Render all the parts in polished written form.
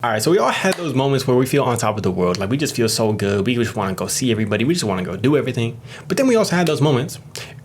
All right, so we all have those moments where we feel on top of the world. Like we just feel so good. We just want to go see everybody. We just want to go do everything. But then we also have those moments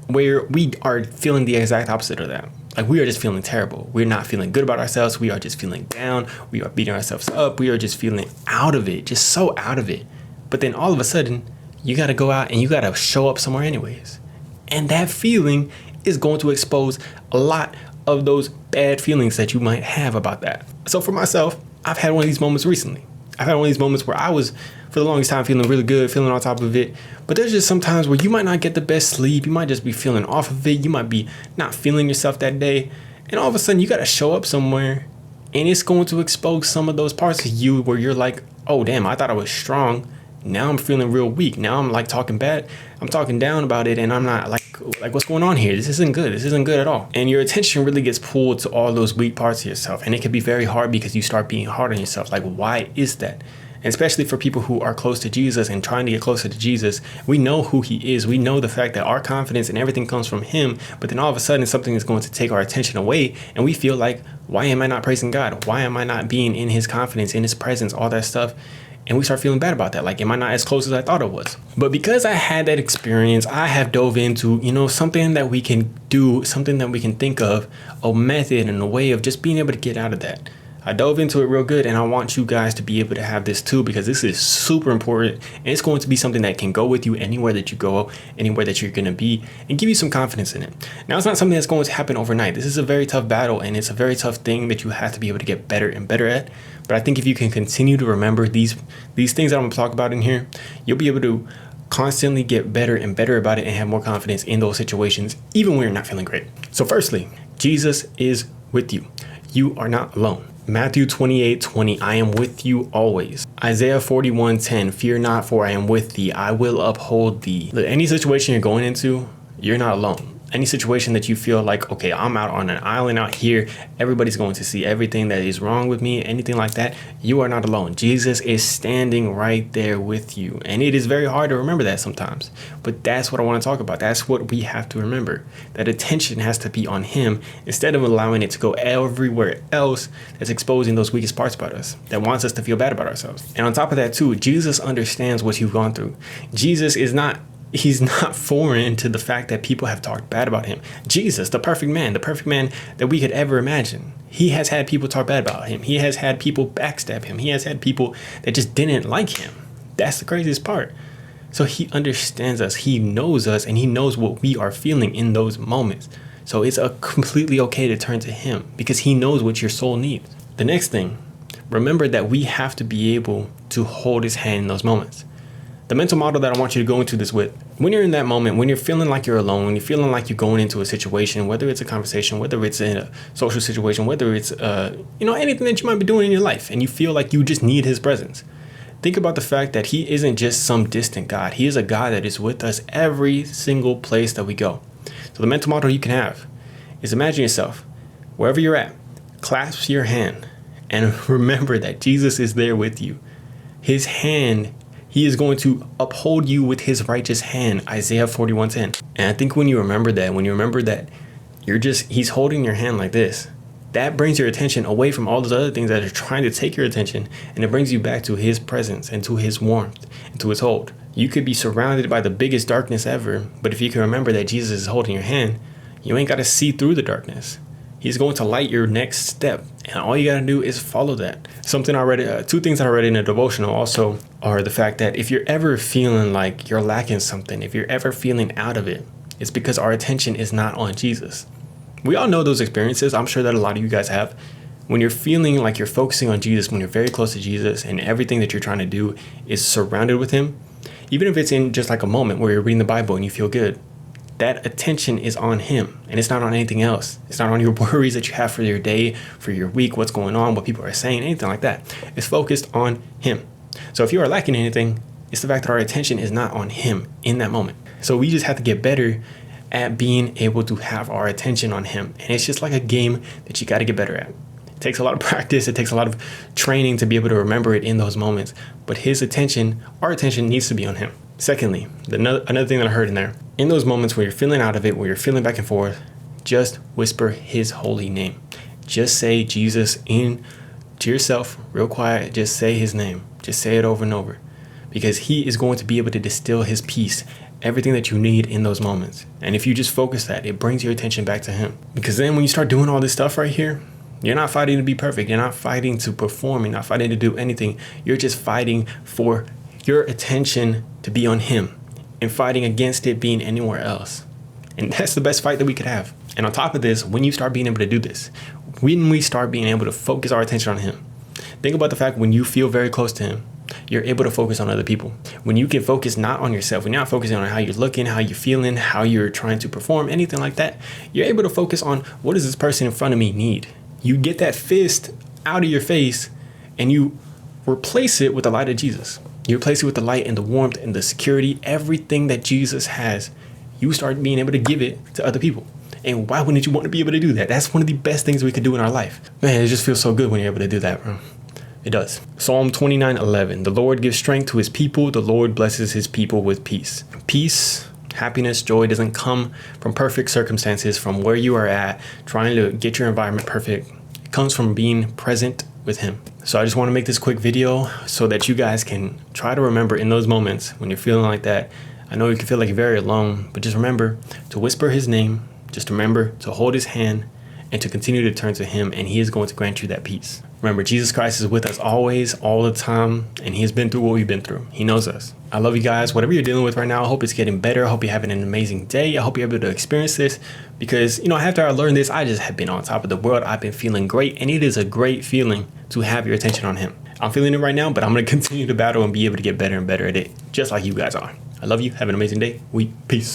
where we are feeling the exact opposite of that. Like we are just feeling terrible. We're not feeling good about ourselves. We are just feeling down. We are beating ourselves up. We are just feeling out of it, just so out of it. But then all of a sudden, you got to go out and you got to show up somewhere anyways. And that feeling is going to expose a lot of those bad feelings that you might have about that. So for myself, I've had one of these moments recently. I've had one of these moments where I was, for the longest time, feeling really good, feeling on top of it. But there's just some times where you might not get the best sleep. You might just be feeling off of it. You might be not feeling yourself that day. And all of a sudden, you got to show up somewhere. And it's going to expose some of those parts of you where you're like, oh, damn, I thought I was strong. Now I'm feeling real weak. Now I'm like talking bad. I'm talking down about it. And I'm not like what's going on here? This isn't good. This isn't good at all. And your attention really gets pulled to all those weak parts of yourself. And it can be very hard because you start being hard on yourself. Like, why is that? And especially for people who are close to Jesus and trying to get closer to Jesus, we know who he is. We know the fact that our confidence and everything comes from him. But then all of a sudden something is going to take our attention away. And we feel like, why am I not praising God? Why am I not being in his confidence, in his presence, all that stuff? And we start feeling bad about that. Like, am I not as close as I thought it was? But because I had that experience, I have dove into, something that we can do, something that we can think of, a method and a way of just being able to get out of that. I dove into it real good, and I want you guys to be able to have this too, because this is super important, and it's going to be something that can go with you anywhere that you go, anywhere that you're going to be, and give you some confidence in it. Now, it's not something that's going to happen overnight. This is a very tough battle, and it's a very tough thing that you have to be able to get better and better at. But I think if you can continue to remember these things that I'm going to talk about in here, you'll be able to constantly get better and better about it and have more confidence in those situations, even when you're not feeling great. So firstly, Jesus is with you. You are not alone. Matthew 28:20, I am with you always. Isaiah 41:10, fear not, for I am with thee. I will uphold thee. Look, any situation you're going into, you're not alone. Any situation that you feel like, okay, I'm out on an island out here, everybody's going to see everything that is wrong with me, anything like that, you are not alone. Jesus is standing right there with you. And it is very hard to remember that sometimes. But that's what I want to talk about. That's what we have to remember. That attention has to be on him instead of allowing it to go everywhere else that's exposing those weakest parts about us, that wants us to feel bad about ourselves. And on top of that too, Jesus understands what you've gone through. He's not foreign to the fact that people have talked bad about him. Jesus, the perfect man that we could ever imagine. He has had people talk bad about him. He has had people backstab him. He has had people that just didn't like him. That's the craziest part. So he understands us. He knows us, and he knows what we are feeling in those moments. So it's completely okay to turn to him because he knows what your soul needs. The next thing, remember that we have to be able to hold his hand in those moments. The mental model that I want you to go into this with, when you're in that moment, when you're feeling like you're alone, when you're feeling like you're going into a situation, whether it's a conversation, whether it's in a social situation, whether it's, anything that you might be doing in your life, and you feel like you just need his presence. Think about the fact that he isn't just some distant God. He is a God that is with us every single place that we go. So the mental model you can have is imagine yourself, wherever you're at, clasp your hand and remember that Jesus is there with you. His hand, he is going to uphold you with his righteous hand, Isaiah 41:10. And I think when you remember that he's holding your hand like this, that brings your attention away from all those other things that are trying to take your attention, and it brings you back to his presence and to his warmth and to his hold. You could be surrounded by the biggest darkness ever, but if you can remember that Jesus is holding your hand, you ain't got to see through the darkness. He's going to light your next step, and all you got to do is follow that. Two things that I read in a devotional also are the fact that if you're ever feeling like you're lacking something, if you're ever feeling out of it, it's because our attention is not on Jesus. We all know those experiences. I'm sure that a lot of you guys have. When you're feeling like you're focusing on Jesus, when you're very close to Jesus and everything that you're trying to do is surrounded with him, even if it's in just like a moment where you're reading the Bible and you feel good, that attention is on him and it's not on anything else. It's not on your worries that you have for your day, for your week, what's going on, what people are saying, anything like that. It's focused on him. So if you are lacking anything, it's the fact that our attention is not on him in that moment. So we just have to get better at being able to have our attention on him. And it's just like a game that you got to get better at. It takes a lot of practice. It takes a lot of training to be able to remember it in those moments. But our attention needs to be on him. Secondly, another thing that I heard in there, in those moments where you're feeling out of it, where you're feeling back and forth, just whisper his holy name. Just say Jesus to yourself, real quiet, just say his name. Just say it over and over, because he is going to be able to distill his peace, everything that you need in those moments. And if you just focus that, it brings your attention back to him. Because then when you start doing all this stuff right here, you're not fighting to be perfect. You're not fighting to perform. You're not fighting to do anything. You're just fighting for your attention to be on him and fighting against it being anywhere else. And that's the best fight that we could have. And on top of this, when you start being able to do this, when we start being able to focus our attention on him, think about the fact when you feel very close to him, you're able to focus on other people. When you can focus not on yourself, when you're not focusing on how you're looking, how you're feeling, how you're trying to perform, anything like that, you're able to focus on what does this person in front of me need? You get that fist out of your face and you replace it with the light of Jesus. You replace it with the light and the warmth and the security, everything that Jesus has. You start being able to give it to other people. And why wouldn't you want to be able to do that? That's one of the best things we could do in our life. Man, it just feels so good when you're able to do that, bro. It does. Psalm 29:11. The Lord gives strength to his people. The Lord blesses his people with peace. Peace, happiness, joy doesn't come from perfect circumstances, from where you are at, trying to get your environment perfect. It comes from being present with him. So I just want to make this quick video so that you guys can try to remember in those moments when you're feeling like that. I know you can feel like you're very alone, but just remember to whisper his name. Just remember to hold his hand and to continue to turn to him, and he is going to grant you that peace. Remember, Jesus Christ is with us always, all the time, and he has been through what we've been through. He knows us. I love you guys. Whatever you're dealing with right now, I hope it's getting better. I hope you're having an amazing day. I hope you're able to experience this because, after I learned this, I just have been on top of the world. I've been feeling great, and it is a great feeling to have your attention on him. I'm feeling it right now, but I'm going to continue to battle and be able to get better and better at it, just like you guys are. I love you. Have an amazing day. Peace.